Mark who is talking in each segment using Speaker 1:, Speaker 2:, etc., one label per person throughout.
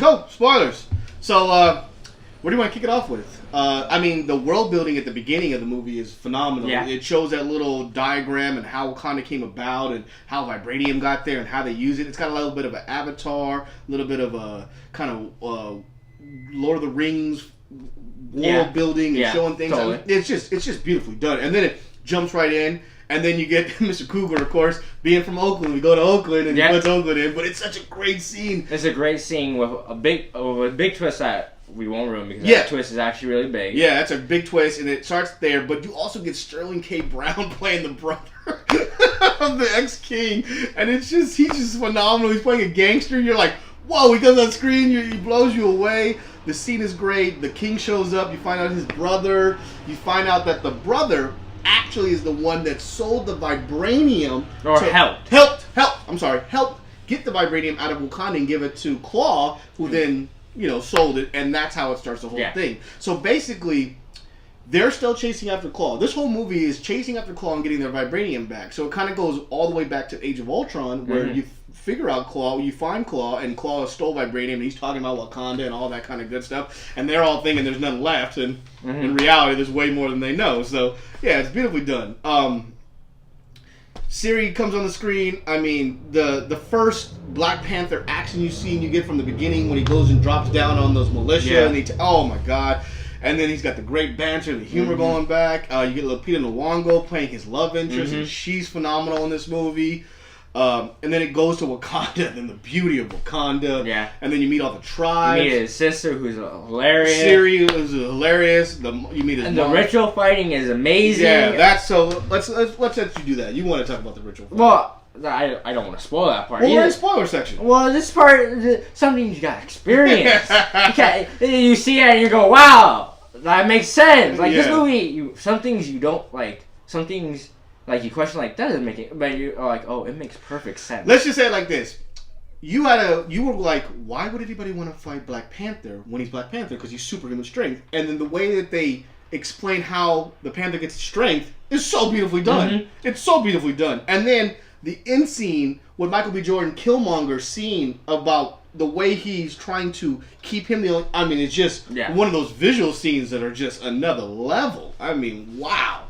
Speaker 1: No, spoilers. So, what do you want to kick it off with? I mean, the world building at the beginning of the movie is phenomenal.
Speaker 2: Yeah.
Speaker 1: It shows that little diagram and how Wakanda came about and how vibranium got there and how they use it. It's got a little bit of an Avatar, a little bit of a kind of Lord of the Rings world building and showing things.
Speaker 2: Totally.
Speaker 1: I mean, it's just beautifully done. And then it jumps right in. And then you get Mr. Cougar, of course, being from Oakland. We go to Oakland and he puts Oakland in. But it's such a great scene.
Speaker 2: It's a great scene with a big twist that we won't ruin because that twist is actually really big.
Speaker 1: Yeah, that's a big twist, and it starts there. But you also get Sterling K. Brown playing the brother of the ex-king. And he's just phenomenal. He's playing a gangster. You're like, whoa, he comes on screen. He blows you away. The scene is great. The king shows up. You find out his brother. You find out that the brother actually is the one that sold the vibranium.
Speaker 2: Or helped
Speaker 1: get the vibranium out of Wakanda and give it to Claw, who then, sold it, and that's how it starts the whole thing. So basically, they're still chasing after Claw. This whole movie is chasing after Claw and getting their vibranium back. So it kind of goes all the way back to Age of Ultron, where you figure out Claw, you find Claw, and Claw stole vibranium, and he's talking about Wakanda and all that kind of good stuff, and they're all thinking there's nothing left, and in reality, there's way more than they know. So, yeah, it's beautifully done. Siri comes on the screen. I mean, the first Black Panther action you get from the beginning when he goes and drops down on those militia, and oh my god. And then he's got the great banter and the humor going back. You get Lupita Nyong'o playing his love interest, and she's phenomenal in this movie. And then it goes to Wakanda, and then the beauty of Wakanda. Yeah. And then you meet all the tribes.
Speaker 2: You meet his sister, who's hilarious.
Speaker 1: Siri is hilarious. You meet his
Speaker 2: and
Speaker 1: mom.
Speaker 2: The ritual fighting is amazing.
Speaker 1: Yeah, that's so. Let's let you do that. You want to talk about the ritual fighting?
Speaker 2: Well, I don't want to spoil that part.
Speaker 1: Well, we're in spoiler section.
Speaker 2: Well, this part, something you got to experience. You see it and you go, wow, that makes sense. Like this movie, some things you don't like. Some things. Like, you question, like, that doesn't make it... But you're like, oh, it makes perfect sense.
Speaker 1: Let's just say it like this. You were like, why would anybody want to fight Black Panther when he's Black Panther? Because he's superhuman strength. And then the way that they explain how the Panther gets strength is so beautifully done. It's so beautifully done. And then the end scene with Michael B. Jordan, Killmonger scene about the way he's trying to keep him the only... I mean, it's just one of those visual scenes that are just another level. I mean, wow.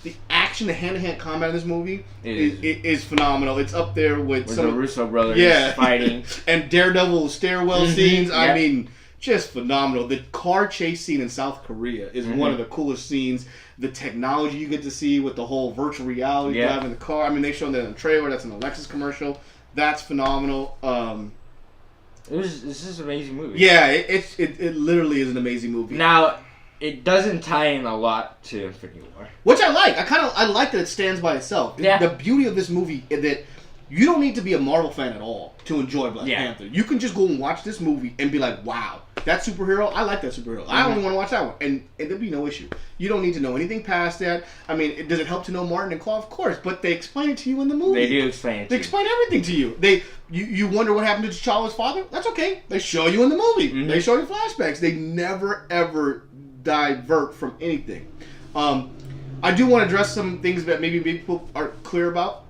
Speaker 1: The action, the hand-to-hand combat in this movie is phenomenal. It's up there with some
Speaker 2: the Russo brothers fighting.
Speaker 1: And Daredevil stairwell scenes. I mean, just phenomenal. The car chase scene in South Korea is one of the coolest scenes. The technology you get to see with the whole virtual reality driving the car. I mean, they showed that in the trailer. That's in the Lexus commercial. That's phenomenal.
Speaker 2: This is an amazing movie.
Speaker 1: Yeah, it literally is an amazing movie.
Speaker 2: Now, it doesn't tie in a lot to Infinity War,
Speaker 1: which I like. I like that it stands by itself.
Speaker 2: Yeah.
Speaker 1: The beauty of this movie is that you don't need to be a Marvel fan at all to enjoy Black Panther. You can just go and watch this movie and be like, wow, that superhero, I like that superhero. I only want to watch that one. And there'll be no issue. You don't need to know anything past that. I mean, does it help to know Martin and Claw? Of course, but they explain it to you in the movie.
Speaker 2: They do explain it to you.
Speaker 1: They explain everything to you. You wonder what happened to T'Challa's father? That's okay. They show you in the movie. They show you flashbacks. They never, ever divert from anything. I do want to address some things that maybe people aren't clear about.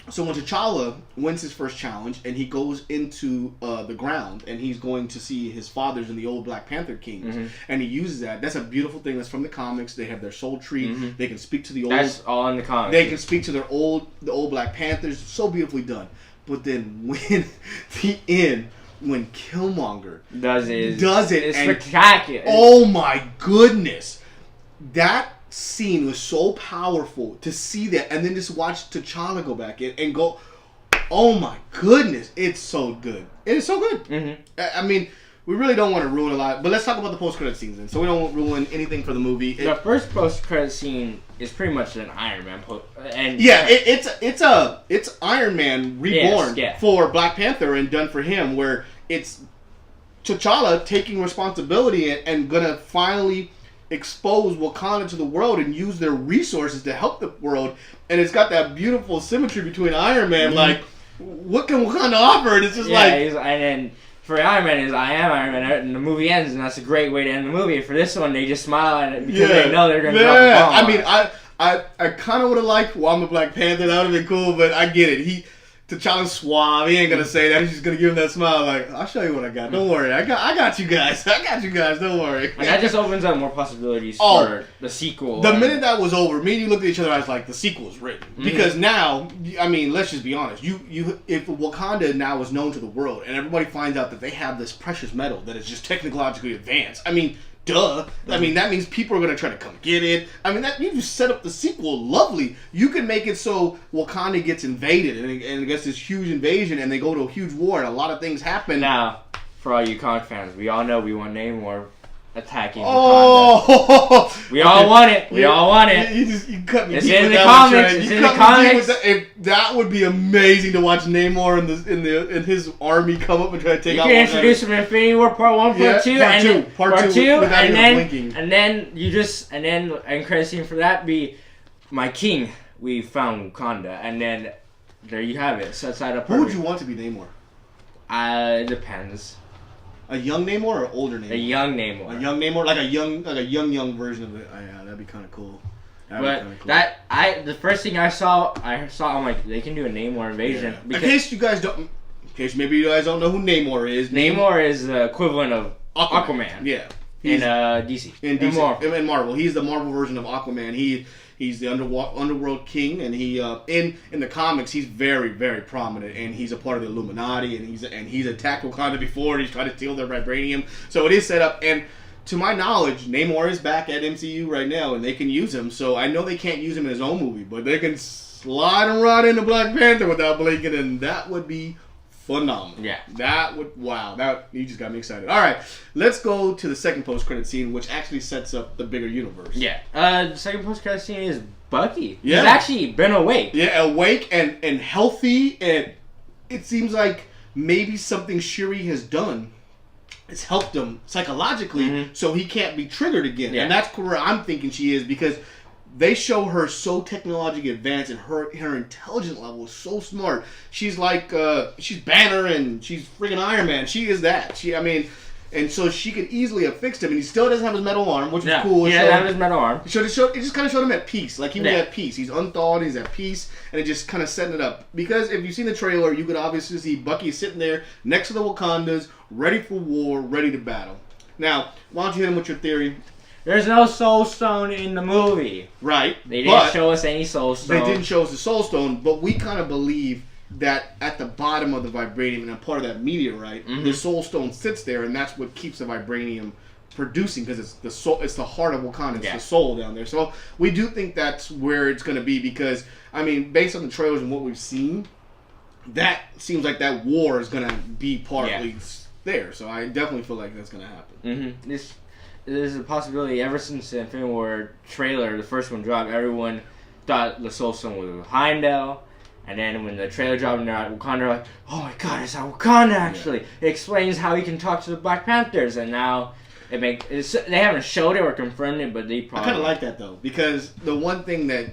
Speaker 1: So when T'Challa wins his first challenge and he goes into the ground and he's going to see his fathers and the old Black Panther kings, and he uses that. That's a beautiful thing. That's from the comics. They have their soul tree. They can speak to the old.
Speaker 2: That's all in the comics.
Speaker 1: They can speak to the old Black Panthers. So beautifully done. But then when the end. When Killmonger does it,
Speaker 2: it's spectacular.
Speaker 1: Oh my goodness, that scene was so powerful to see that, and then just watch T'Challa go back in and go, oh my goodness, it's so good. It is so good. I mean, we really don't want to ruin a lot, but let's talk about the post-credit scenes then, so we don't ruin anything for the movie.
Speaker 2: The first post-credit scene is pretty much an Iron Man
Speaker 1: it's Iron Man reborn for Black Panther and done for him, where it's T'Challa taking responsibility and gonna finally expose Wakanda to the world and use their resources to help the world, and it's got that beautiful symmetry between Iron Man, like, what can Wakanda offer? And it's just
Speaker 2: and then for Iron Man is I am Iron Man, and the movie ends, and that's a great way to end the movie. For this one, they just smile at it because they know they're gonna drop the bomb.
Speaker 1: I mean, I kind of would have liked, well, I'm a Black Panther, that would have been cool, but I get it. T'Challa's suave. He ain't gonna say that. He's just gonna give him that smile, like, "I'll show you what I got. Don't worry. I got you guys. I got you guys. Don't worry."
Speaker 2: And that just opens up more possibilities for the sequel.
Speaker 1: The minute that was over, me and you looked at each other. I was like, "The sequel's written." Because now, I mean, let's just be honest. If Wakanda now is known to the world, and everybody finds out that they have this precious metal that is just technologically advanced, I mean. Duh. I mean, that means people are going to try to come get it. I mean, that you just set up the sequel lovely. You can make it so Wakanda gets invaded and it gets this huge invasion and they go to a huge war and a lot of things happen.
Speaker 2: Now, for all you comic fans, we all know we want Namor attacking
Speaker 1: Wakanda.
Speaker 2: We all want it. We all want it.
Speaker 1: You cut me
Speaker 2: it's
Speaker 1: deep
Speaker 2: in
Speaker 1: with
Speaker 2: the
Speaker 1: that
Speaker 2: comics.
Speaker 1: one,
Speaker 2: It's in the comics.
Speaker 1: That would be amazing to watch Namor in his army come up and try to take out.
Speaker 2: You can introduce him in Infinity War Part 1, Part 2, Part 2, and then you just and credit scene for that be my king. We found Wakanda, and then there you have it. Set side up.
Speaker 1: Who would you want to be Namor?
Speaker 2: It depends.
Speaker 1: A young Namor or older Namor?
Speaker 2: A young Namor.
Speaker 1: A young Namor, like a young version of it. Oh, yeah, that'd be kind of cool.
Speaker 2: The first thing I saw, I'm like, they can do a Namor invasion.
Speaker 1: Yeah. In case maybe you guys don't know who Namor is.
Speaker 2: Namor is the equivalent of Aquaman.
Speaker 1: Yeah.
Speaker 2: In DC.
Speaker 1: In Marvel. He's the Marvel version of Aquaman. He's the underworld king, and he in the comics he's very, very prominent, and he's a part of the Illuminati, and he's attacked Wakanda before, and he's trying to steal their vibranium. So it is set up, and to my knowledge, Namor is back at MCU right now, and they can use him. So I know they can't use him in his own movie, but they can slide him right into Black Panther without blinking, and that would be phenomenal.
Speaker 2: Yeah.
Speaker 1: You just got me excited. All right, let's go to the second post-credit scene, which actually sets up the bigger universe.
Speaker 2: Yeah. The second post-credit scene is Bucky.
Speaker 1: Yeah.
Speaker 2: He's actually been awake.
Speaker 1: Yeah, awake and healthy, and it seems like maybe something Shuri has done has helped him psychologically, so he can't be triggered again. Yeah. And that's where I'm thinking she is, because they show her so technologically advanced, and her intelligence level is so smart. She's like, she's Banner, and she's freaking Iron Man. She is that. And so she could easily have fixed him, and he still doesn't have his metal arm, which is cool.
Speaker 2: He doesn't have his metal arm.
Speaker 1: It just kind of showed him at peace. Like, he was at peace. He's unthawed, he's at peace, and it just kind of setting it up. Because if you've seen the trailer, you could obviously see Bucky sitting there next to the Wakandas, ready for war, ready to battle. Now, why don't you hit him with your theory?
Speaker 2: There's no Soul Stone in the movie.
Speaker 1: Right.
Speaker 2: They didn't show us any Soul Stone.
Speaker 1: They didn't show us the Soul Stone, but we kind of believe that at the bottom of the vibranium and a part of that meteorite, the Soul Stone sits there, and that's what keeps the vibranium producing, because it's the soul, it's the heart of Wakanda, it's the soul down there. So we do think that's where it's going to be, because I mean, based on the trailers and what we've seen, that seems like that war is going to be partly there. So I definitely feel like that's going to happen.
Speaker 2: There's a possibility. Ever since the Infinity War trailer, the first one dropped, everyone thought the Soul Stone was Heimdall. And then when the trailer dropped and they're at Wakanda, they're like, oh my god, it's not Wakanda actually. It explains how he can talk to the Black Panthers, and now they haven't showed it or confirmed it, but they probably...
Speaker 1: I kind of like that though, because the one thing that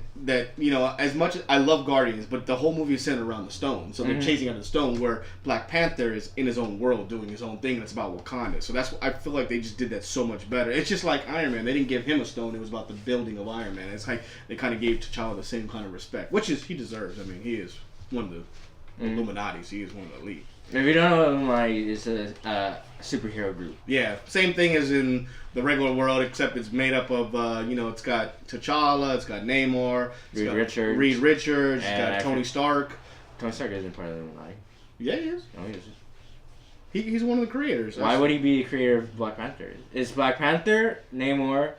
Speaker 1: you know, as much as I love Guardians, but the whole movie is centered around the stone. So they're chasing after the stone, where Black Panther is in his own world doing his own thing, and it's about Wakanda. So that's, I feel like they just did that so much better. It's just like Iron Man. They didn't give him a stone. It was about the building of Iron Man. It's like they kind of gave T'Challa the same kind of respect, which is he deserves. I mean, he is one of the Illuminatis. He is one of the elite.
Speaker 2: If you don't know, Illuminati is a superhero group.
Speaker 1: Yeah, same thing as in the regular world, except it's made up of, you know, it's got T'Challa, it's got Namor,
Speaker 2: Reed Richards,
Speaker 1: it's got Tony Stark.
Speaker 2: Tony Stark isn't part of the Illuminati.
Speaker 1: Yeah, he is.
Speaker 2: No, he isn't.
Speaker 1: He's one of the creators.
Speaker 2: Why would he be the creator of Black Panther? It's Black Panther, Namor,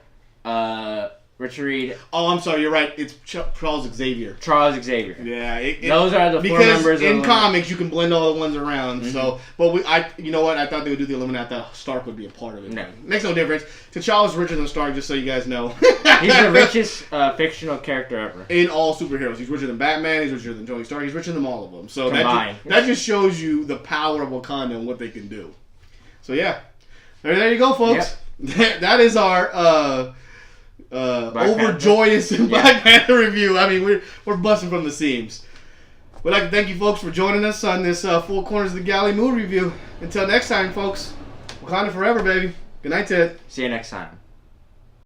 Speaker 2: Richard Reed.
Speaker 1: Oh, I'm sorry. You're right. It's Charles Xavier.
Speaker 2: Charles Xavier.
Speaker 1: Yeah,
Speaker 2: those are the four members.
Speaker 1: Because in comics, you can blend all the ones around. So, but you know what? I thought they would do the Illuminati. I thought Stark would be a part of it.
Speaker 2: No,
Speaker 1: makes no difference. T'Challa's richer than Stark, just so you guys know.
Speaker 2: He's the richest fictional character ever
Speaker 1: in all superheroes. He's richer than Batman. He's richer than Tony Stark. He's richer than all of them. So
Speaker 2: combined,
Speaker 1: that just shows you the power of Wakanda and what they can do. So yeah, there you go, folks. Yep. That is our. Overjoyous Black Panther review. I mean, we're busting from the seams. We'd like to thank you folks for joining us on this Four Corners of the Galley movie review. Until next time, folks, Wakanda forever, baby. Good night, Ted.
Speaker 2: See you next time.